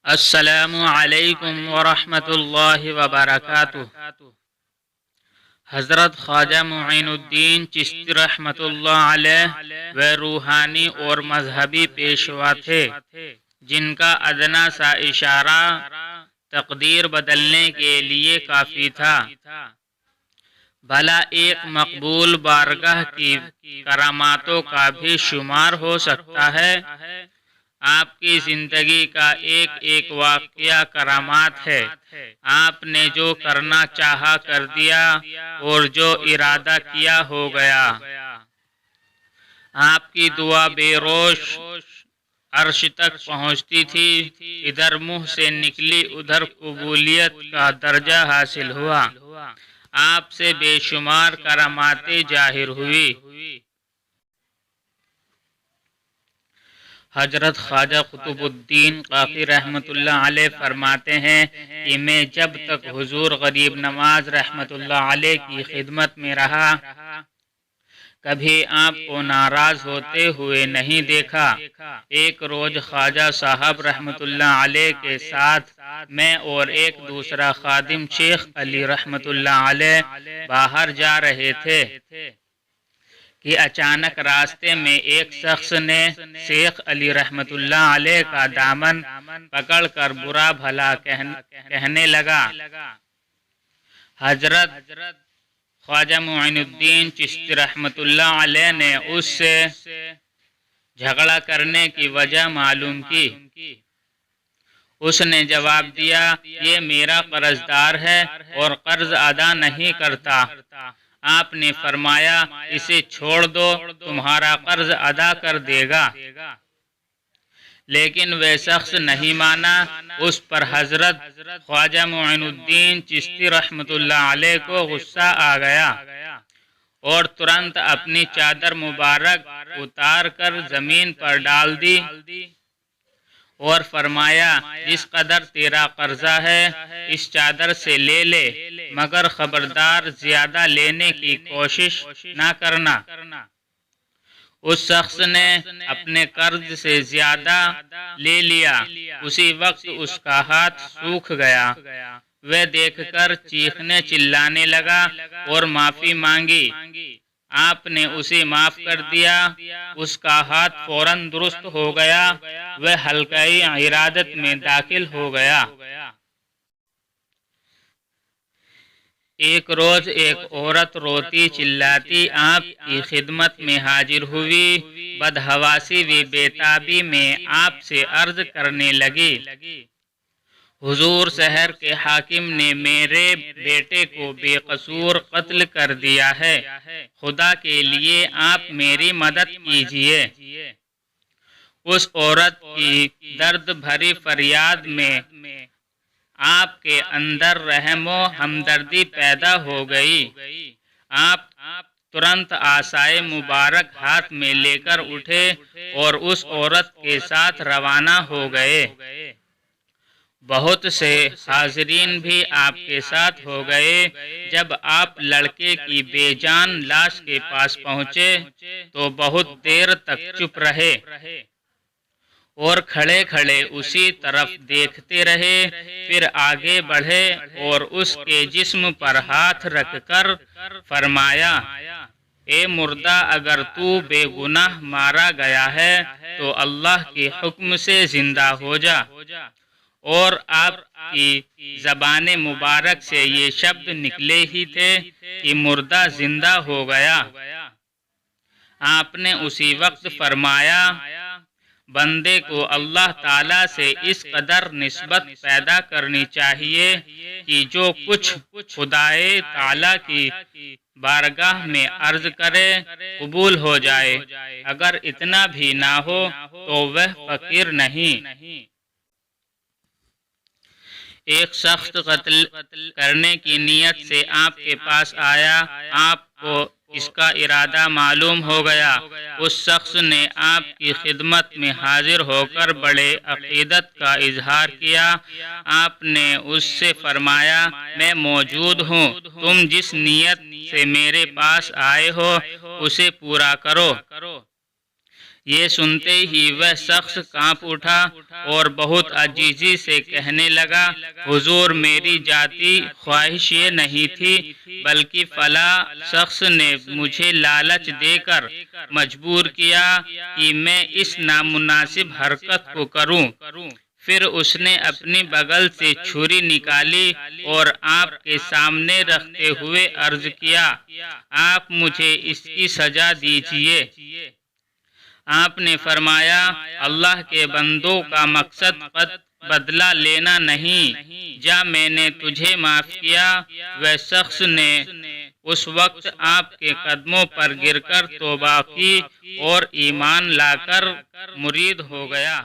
السلام علیکم ورحمۃ اللہ وبرکاتہ۔ حضرت خواجہ معین الدین چشتی رحمۃ اللہ علیہ وہ روحانی اور مذہبی پیشوا تھے جن کا ادنا سا اشارہ تقدیر بدلنے کے لیے کافی تھا۔ بھلا ایک مقبول بارگاہ کی کراماتوں کا بھی شمار ہو سکتا ہے۔ آپ کی زندگی کا ایک ایک واقعہ کرامات ہے۔ آپ نے جو کرنا چاہا کر دیا اور جو ارادہ کیا ہو گیا۔ آپ کی دعا بے روش عرش تک پہنچتی تھی، ادھر منہ سے نکلی ادھر قبولیت کا درجہ حاصل ہوا۔ آپ سے بے شمار کراماتیں ظاہر ہوئی۔ حضرت خواجہ قطب الدین کاکی رحمۃ اللہ علیہ فرماتے ہیں کہ میں جب تک حضور غریب نواز رحمۃ اللہ علیہ کی خدمت میں رہا کبھی آپ کو ناراض ہوتے ہوئے نہیں دیکھا۔ ایک روز خواجہ صاحب رحمۃ اللہ علیہ کے ساتھ میں اور ایک دوسرا خادم شیخ علی رحمۃ اللہ علیہ باہر جا رہے تھے کہ اچانک راستے میں ایک شخص نے شیخ علی رحمۃ اللہ علیہ کا دامن پکڑ کر برا بھلا کہنے لگا۔ حضرت خواجہ معین الدین چشتی رحمۃ اللہ علیہ نے اس سے جھگڑا کرنے کی وجہ معلوم کی۔ اس نے جواب دیا، یہ میرا قرض دار ہے اور قرض ادا نہیں کرتا۔ آپ نے فرمایا، اسے چھوڑ دو، تمہارا قرض ادا کر دے گا۔ لیکن وہ شخص نہیں مانا۔ اس پر حضرت خواجہ معین الدین چشتی رحمۃ اللہ علیہ کو غصہ آ گیا اور ترنت اپنی چادر مبارک اتار کر زمین پر ڈال دی اور فرمایا، جس قدر تیرا قرضہ ہے اس چادر سے لے لے، مگر خبردار زیادہ لینے کی کوشش نہ کرنا۔ اس شخص نے اپنے قرض سے زیادہ لے لیا۔ اسی وقت اس کا ہاتھ سوکھ گیا۔ وہ دیکھ کر چیخنے چلانے لگا اور معافی مانگی۔ آپ نے اسے معاف کر دیا۔ اس کا ہاتھ فوراً درست ہو گیا۔ وہ حلقۂ عیادت میں داخل ہو گیا۔ ایک روز ایک عورت روتی چلاتی آپ کی خدمت میں حاضر ہوئی۔ بدحواسی و بیتابی میں آپ سے عرض کرنے لگی، حضور شہر کے حاکم نے میرے بیٹے کو بے قصور قتل کر دیا ہے، خدا کے لیے آپ میری مدد کیجیے۔ اس عورت کی درد بھری فریاد میں آپ کے اندر رحم و ہمدردی پیدا ہو گئی۔ آپ ترنت عصائے مبارک ہاتھ میں لے کر اٹھے اور اس عورت کے ساتھ روانہ ہو گئے۔ بہت سے حاضرین بھی آپ کے ساتھ ہو گئے۔ جب آپ لڑکے کی بے جان لاش کے پاس پہنچے تو بہت دیر تک چپ رہے اور کھڑے کھڑے اسی طرف دیکھتے رہے۔ پھر آگے بڑھے اور اس کے جسم پر ہاتھ رکھ کر فرمایا، اے مردہ، اگر تو بے گناہ مارا گیا ہے تو اللہ کے حکم سے زندہ ہو جا۔ اور آپ کی زبان مبارک سے یہ شبد نکلے ہی تھے کہ مردہ زندہ ہو گیا۔ آپ نے اسی وقت فرمایا، بندے کو اللہ تعالیٰ سے اس قدر نسبت پیدا کرنی چاہیے کہ جو کچھ خدائے تعالیٰ کی بارگاہ میں عرض کرے قبول ہو جائے۔ اگر اتنا بھی نہ ہو تو وہ فقیر نہیں۔ ایک شخص قتل کرنے کی نیت سے آپ کے پاس آیا۔ آپ کو اس کا ارادہ معلوم ہو گیا۔ اس شخص نے آپ کی خدمت میں حاضر ہو کر بڑے عقیدت کا اظہار کیا۔ آپ نے اس سے فرمایا، میں موجود ہوں، تم جس نیت سے میرے پاس آئے ہو اسے پورا کرو۔ یہ سنتے ہی وہ شخص کانپ اٹھا اور بہت عاجزی سے کہنے لگا، حضور میری ذاتی خواہش یہ نہیں تھی، بلکہ فلاں شخص نے مجھے لالچ دے کر مجبور کیا کہ میں اس نامناسب حرکت کو کروں۔ پھر اس نے اپنی بغل سے چھری نکالی اور آپ کے سامنے رکھتے ہوئے عرض کیا، آپ مجھے اس کی سزا دیجیے۔ آپ نے فرمایا، اللہ کے بندوں کا مقصد بدلہ لینا نہیں، جا میں نے تجھے معاف کیا۔ وہ شخص نے اس وقت آپ کے قدموں پر گر کر توبہ کی اور ایمان لا کر مرید ہو گیا۔